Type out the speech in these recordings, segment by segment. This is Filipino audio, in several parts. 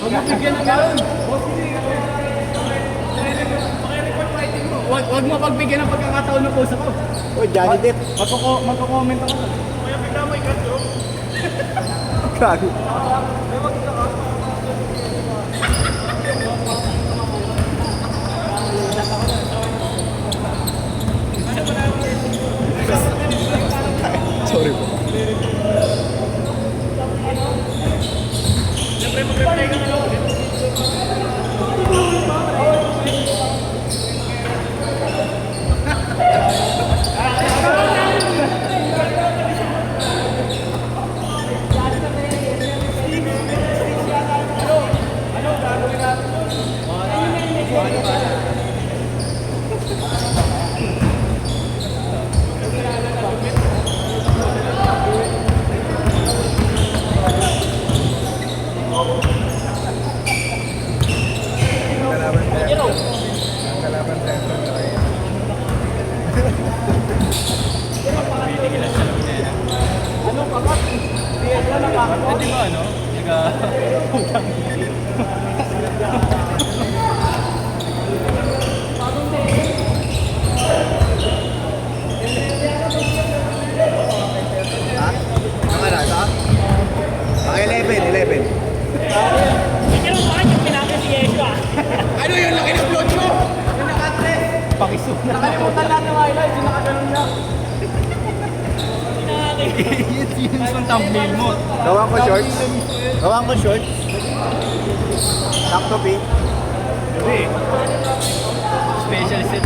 Huwag mo bigyan ng gano'n. Huwag mo pagbigyan ng pagkakataon ng post ako. Oh, Johnny Depp. Magko-comment ako. Kaya bigla mo ikat yun. Gago. Sorry po. Siyempre mag-reply ka na lang ulit. Hindi ba ano? Ha? Ano na ito? Ang 11. Pero bakit yung pinapin si Yeshua? Ano yun? Laki ng blood mo! Yung naka-dress! Pakiso. Nakalimutan lahat ng highlights. Yung nakaganon niya. Yun yung thumbnail mo. Gawang ko shorts. Sakto, P. Hindi. Special set.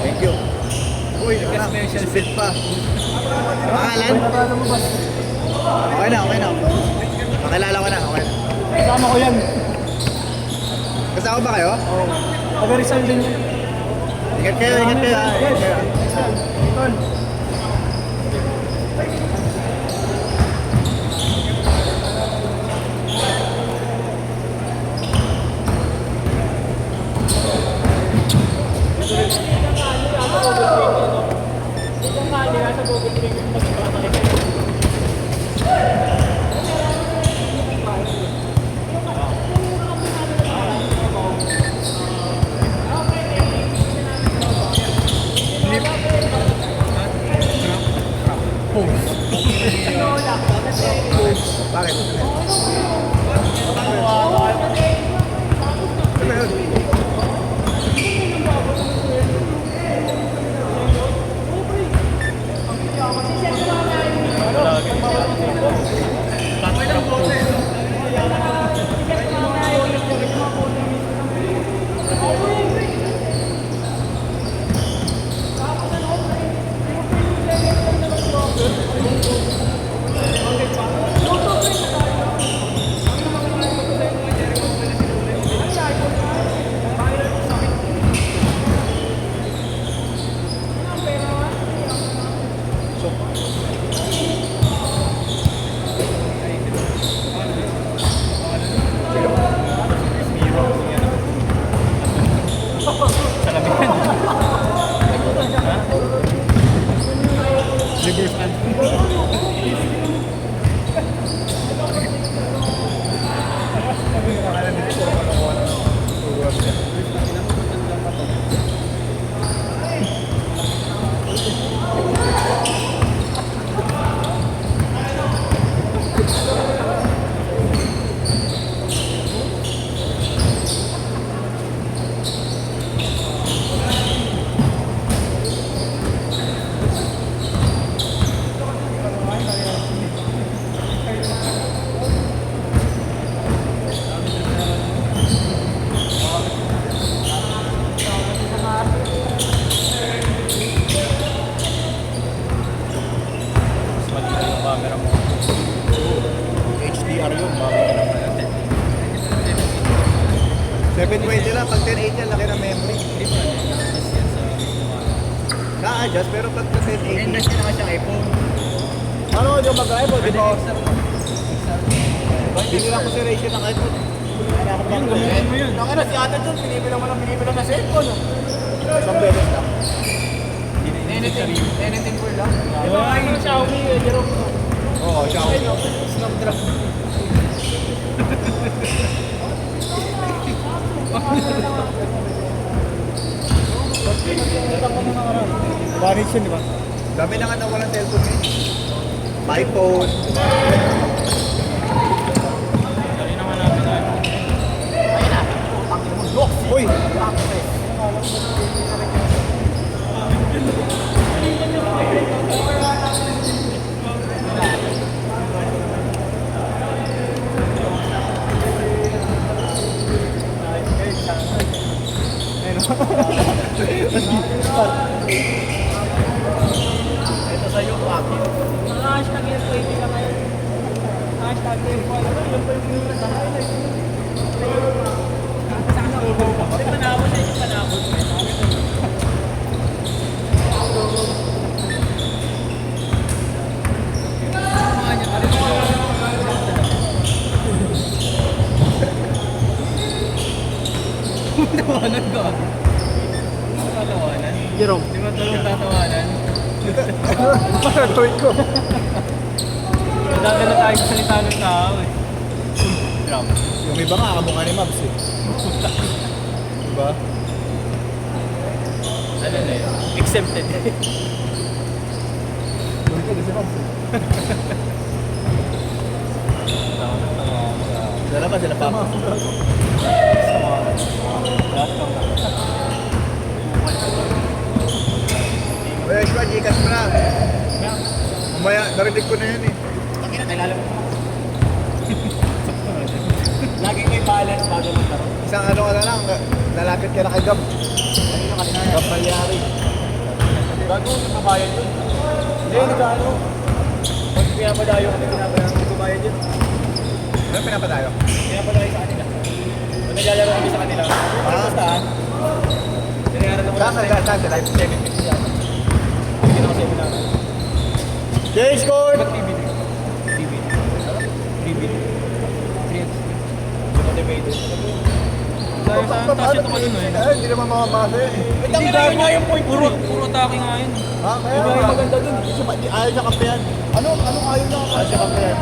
Thank you. Uy, Special set pa. Pangalan? Okay na. Pakilala ko na. Okay na. Kasama ko yan. Kasama ba kayo? Pag-resign din. Ingat kayo. Ha? Ingat kayo. Tol. Bakit? Ano ba yun? Reverse hand. Camera mo. HDR yun. Bakit ka naman natin? 720 lang. Pag 1080 laki ng memory. Na-adjust pero pag 1080. Industry naman siyang iPhone. Ano yung mag-iPhone? Di ba? XR. Hindi lang ko si ratio ng iPhone. Yung gamitin mo yun. Nakina si Ate John, pinipilang na cellphone. Isang beses lang. Anything for lang. Ito nga yung Xiaomi, Jerome. Oo, Xiaomi. Snapdragon. Manage yun, di ba? Dami na nga na walang cellphone eh. My phone. Dali naman namin na. Uy! Ito sa'yo, Paki. Mga hashtag yan po, hindi ka ngayon. Hashtag yan po, ano, yung po yung nasa highlight. Kasi panabot na yung panabot. Tawanan ko. Tatawanan? Jerome. Di ba talong tatawanan? Paranoid ko. Dati na tayo salita ng tao eh. Drum. Yung iba nga, kamukha ni Mabs eh. Diba? Ano na yun? Exempted. Tuloy ka si Mabs eh. Dala ba sila Papa? Uy, Ashwa, Gcash mo na. Umaya, narinig ko na yan eh. Takina, kailangan mo. Lagi may balance bago magkaroon. Isang ano ka na lang, lalapit ka na kay Gab. Kanina kanina yan. Gab Malyari. Bago yung babayad yun. Hindi, nagkano. Pag pinapadayo kami, hindi ko bayad yun. Ano pinapadayo? Pinapadayo sa kanila. Pag naglalaro kami sa kanila. Basta ha. Binayaran naman Saan sila? 750 yan. Hindi na kasi pinapadayo. Change code! TV. TV. TV. 3x. Motivated. Dahil saan tayo ito kanino eh. Ay, hindi naman mamamasa yan eh. Hindi gagawin nga yung point Puro atake nga yun. Ha? Kaya Iba yung nga. maganda dun. Ayaw niya kampihan. Anong ayaw niya? Ayaw niya kampihan.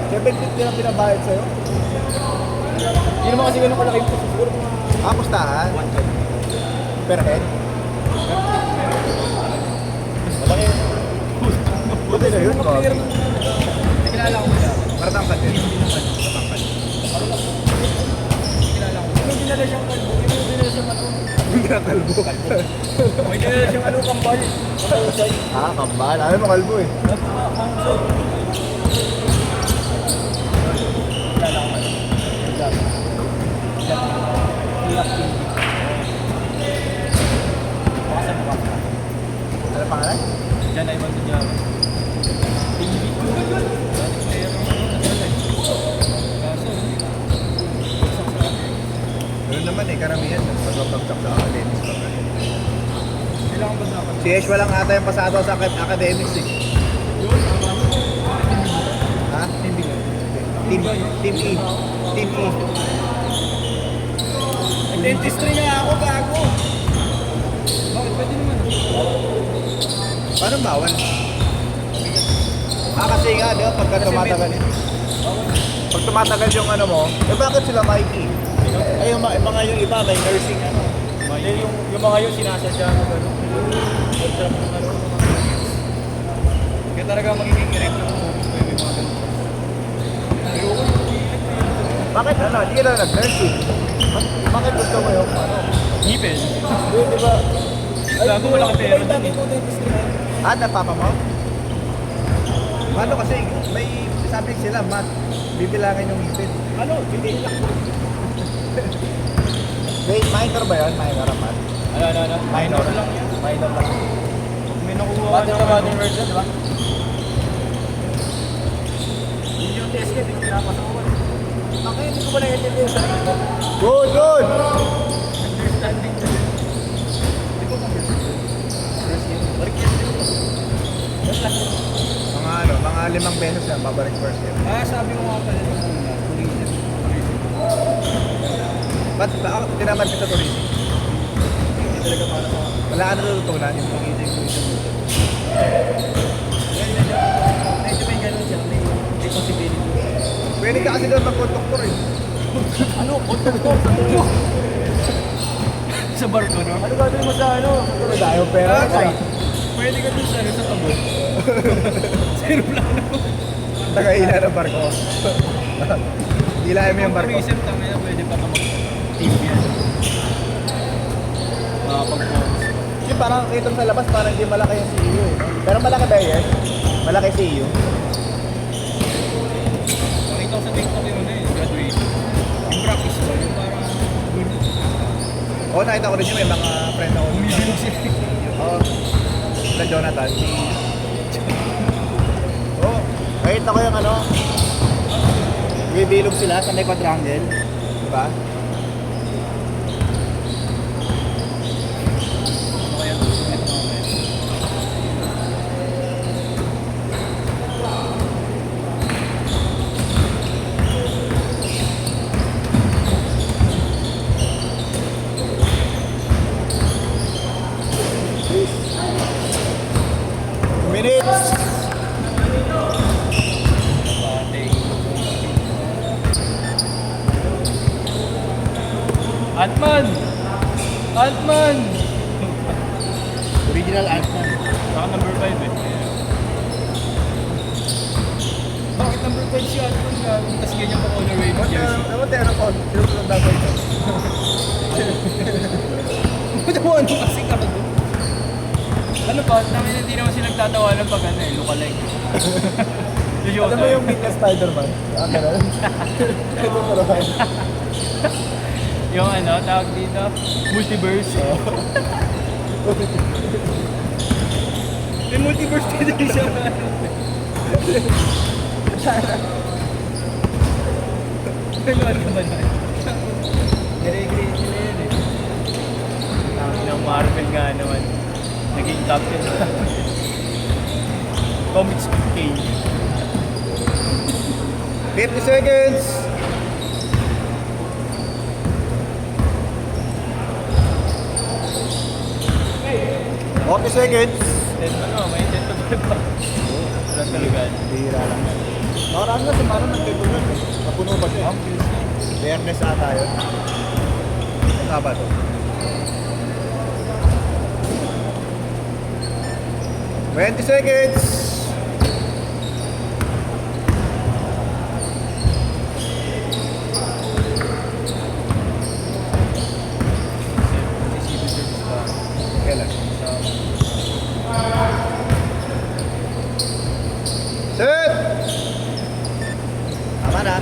750 lang pinabayad sa'yo. Hindi naman kasi ganun kalaki yung siguro mga Pustahan? 1.5. Per head? Malaki. Buti na yun, Bobby. Kilala ko siya. Maratangkad din. Kilala ko. May dinala siyang kalbo. May dinala siyang ano. Hindi ka kalbo. May dinala siyang ano kambal. Mahusay. Ah, kambal. Ayaw mo kalbo eh. Mahusay. Kilala ko ano. Ano pangalan? Diyan ay magdadyaw. Ganun naman eh, karamihan. Pagpapagsak sa academics pa rin. Kailangan ba dapat? Si Esh walang ata yung pasado sa academics eh. Ha? Team E. Team E. Team E. Dentistry nga ako, gago. Bakit pwede naman? Paano bawal? Kasi nga, di ba, pagka tumatagal pag tumatagal yung ano mo, eh bakit sila Mikey? Ay, yung mga yung iba, may nursing ano. Then yung mga yung sinasadya mo gano'n. Ano. Kaya talaga magiging direct ng focus ko yung mga ganun. Bakit ano, hindi ka na nag-nursing? Bakit gusto mo yung ano? Ngipin. Di ba? Gago, wala ka pera dun eh. ko dentistry na. Papa mo? Ano kasi, may sabi sila, Matt, bibilangin yung ngipin. Ano, hindi lang. Wait, minor ba yun? Minor ang Matt? Ano. Minor. lang yan. Minor lang. May nakuha Body ka to ng body version, di ba? Yun yung test kit, yung pinapasawan. Bakit hindi ko ba naiintindihan sa sarili ko? Good, good! Understanding na yun. Hindi ko first year. Balik yan din ko. Yes lang. Mga 5 beses yan, babalik first year. Sabi ko nga pala nung una, tourism. Ba't tinaman ka sa tourism? Hindi talaga para sa Wala ka natututunan yung medyo may ganun siya, may possibility. Pwede ka kasi doon mag-conductor eh. Ano? Content ko? Sa barko, no? Ano gagawin mo sa ano? Tayo pera. Pwede ka dun sa tabo. Zero lang naman. Tagaila ng barko. Hilahin mo yung barko. Tourism, tangin na pwede pa ka mag-team yan. Makapag-focus. Yung parang kita mo sa labas, parang hindi malaki yung CEO eh. Pero malaki ba yan? Malaki CEO. Nakita ko sa TikTok yun graduation. Yung practice ko, yung parang good. Oo, nakita ko rin yun. May mga friend ako. Bumibilog siya. Oo. Sila Jonathan. Oo. Nakita ko yung ano. Bibilog sila sa may quadrangle. Diba? Ano kaya ito mamaya? Minutes! Pating. Antman! Antman! Original Ant-Man. Saka number 5 eh. Bakit number 5 si Antman gagawin? Tapos ganyan pa colorway ng jersey. Naman tayo ng phone. Sinusunod ako ito. Ano kasi kago? Ano ba? Namin hindi naman sila nagtatawanan pag ano eh, lookalike. Alam mo yung meet na Spider-Man? Ah, ganun. Ito naman. Yung ano, tawag dito, multiverse. May multiverse din siya. Ano ba na? Gire-grade sila yun eh. Ng Marvel nga naman. Naging captain na. Comics King. 50 seconds! Okay seconds. Then ano, may intent to pa. Wala talaga. Bihira lang yan. Nakaraan na, sumarang nagtitunan. Napuno pa siya. Biyernes ata yun. Sabado. Twenty seconds! Civil service pa. Kailan? Sa Set! Tama na.